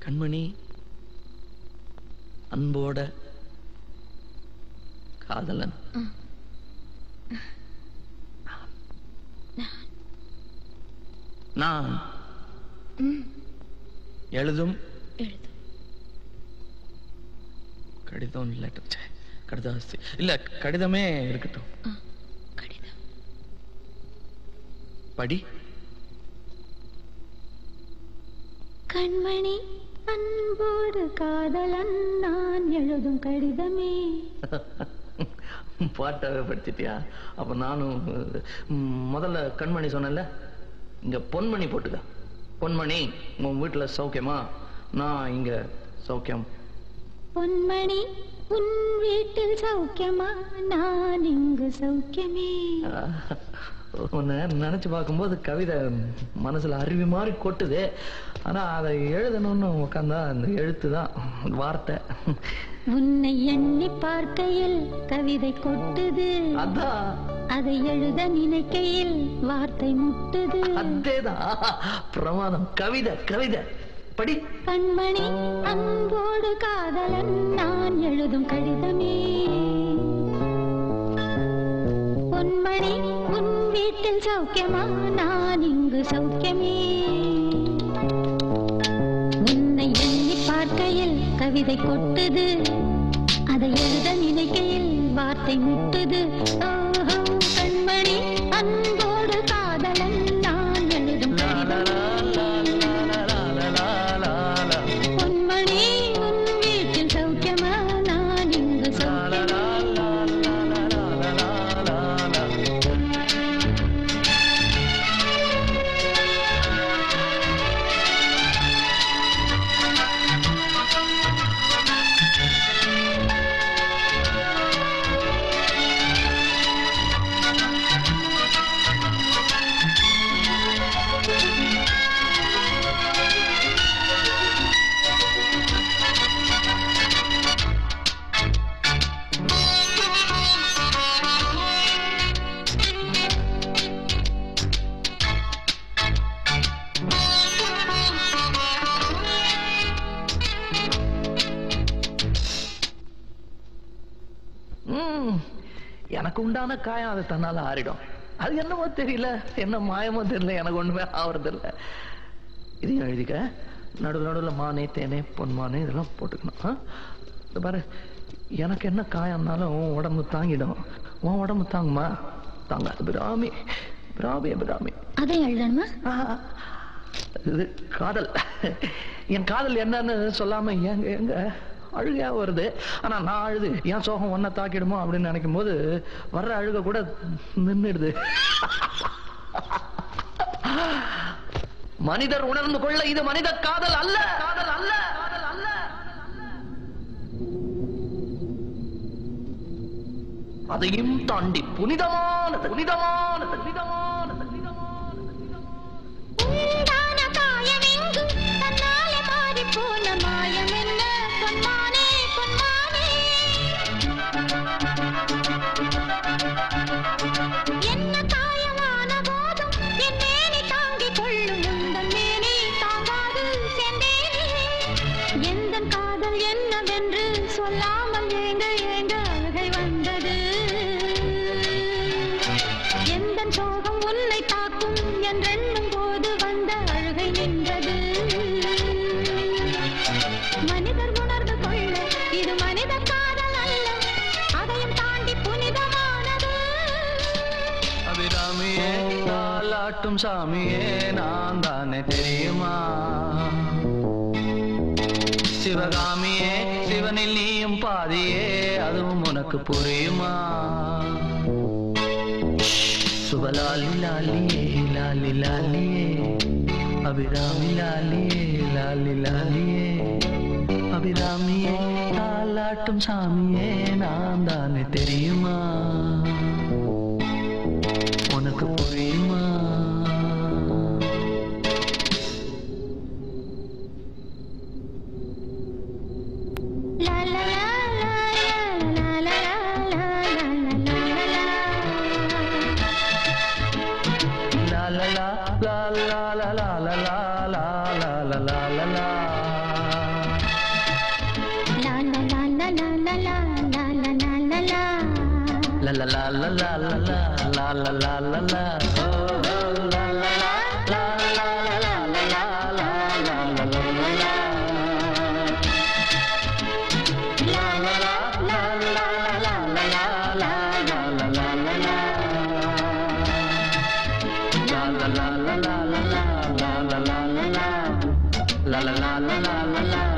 கண்மணி அன்போட காதலன். நான் எழுதும் கடிதம் லெட்டர் கடிதாசி இல்ல கடிதமே இருக்கட்டும். கடிதம் படி. கண்மணி அன்போடு காதலன் நான் எழுதும் கடிதமே. பாட்டாவே படிச்சிட்டியா? அப்ப நானும் முதல்ல கண்மணி சொன்னல, இங்க பொன்மணி போட்டுக்க. பொன்மணி உன் வீட்டுல சௌக்கியமா? நான் இங்க சௌக்கியம். பொன்மணி உன் வீட்டில் சௌக்கியமா? நான் இங்கு சௌக்கியமே. உன்னை நினைச்சு பார்க்கும்போது கவிதை மனசுல அருவி மாதிரி கொட்டுது. ஆனா அதை எழுதணும்னு உட்காந்தா அந்த எழுத்து தான் வார்த்தை. உன்னை எண்ணி பார்க்கையில் கவிதை கொட்டுது, அதான் அதை எழுத நினைக்கையில் வார்த்தை முட்டுது. அதேதான் பிரமாதம். கவிதை கவிதை படி. கண்மணி அன்போடு காதலன் நான் எழுதும் கடிதமே. பொன்மணி உன் வீட்டில் சௌக்கியமா? நான் இங்கு சௌக்கியமே. உன்னை எண்ணி பார்க்கையில் கவிதை கொட்டுது, அதை எழுத நினைக்கையில் வார்த்தை முட்டுது. ஓஹோ கண்மணி அன்போடு காதலன் நான் எழுதும் கடிதமே. பொன்மணி உன் வீட்டில் சௌக்கியமா? நான் இங்கு சௌக்கியமா. எனக்கு உண்டான காயம் அதை தன்னால ஆறிடும். அது என்னமோ தெரியல, என்ன மாயமோ தெரியல, எனக்கு ஒண்ணுமே ஆவறது இல்லை. இதையும் எழுதிக்க. நடுவில் நடுவில் மானே தேனே பொன்மானே இதெல்லாம் போட்டுக்கணும். பாரு, எனக்கு என்ன காயம்னாலும் உன் உடம்பு தாங்கிடும். உன் உடம்பு தாங்குமா? தாங்க. பிராமி பிராமி பிராமி. அதை எழுதணுமா? இது காதல். என் காதல் என்னன்னு சொல்லாம எங்க எங்க அழுகையா வருது. ஆனா நான் அழுது என் சோகம் ஒன்ன தாக்கிடுமோ அப்படின்னு நினைக்கும் போது வர்ற அழுக கூட நின்றுடுது. மனிதர் உணர்ந்து கொள்ள இது மனித காதல் அல்ல, காதல் அல்ல, காதல் அல்ல. அதையும் தாண்டி புனிதமானது, புனிதமானது, புனிதமானது, புனிதமானது. உண்டான காயமெங்கு தன்னாலே மாறி போன மாயம் என்ன? பொன்மானே பொன்மானே என்ன காயமான போதும் என் மேனி தாங்கிக் கொள்ளும், உந்தன் மேனி தாங்காது சென்றேனே. எந்தன் காதல் என்னவென்று சொல்லாமல் ஏங்க ஏங்க அழுகை வந்தது. எந்தன் சோகம் உன்னை தாக்கும் என்றெண்ணும் போது வந்த அழுகை நின்றது. மனிதர் உணர்ந்து கொள்ள இது மனித காதல் அல்ல, அதையும் தாண்டி புனிதமானது. அபிராமியே தாலாட்டும் சாமியே நான் தானே தெரியுமா? சிவகாமியே சிவனில் நீயும் பாதியே அதுவும் உனக்கு புரியுமா? சுபலாலி லாலியே லாலி லாலியே அபிராமி லாலியே லாலி லாலியே அபிராமியே தாலாட்டும் சாமியே நான் தானே தெரியுமா? உனக்கு புரியுமா? லா லா லா லா லா லா லா la la la la la la la la la la la la la la La la la la la la la la la la la la. Oh la la la la la la la la la la la la la. La la la la la la la la la la la la la la. La la la la la la la la la la la. La la la la la la la.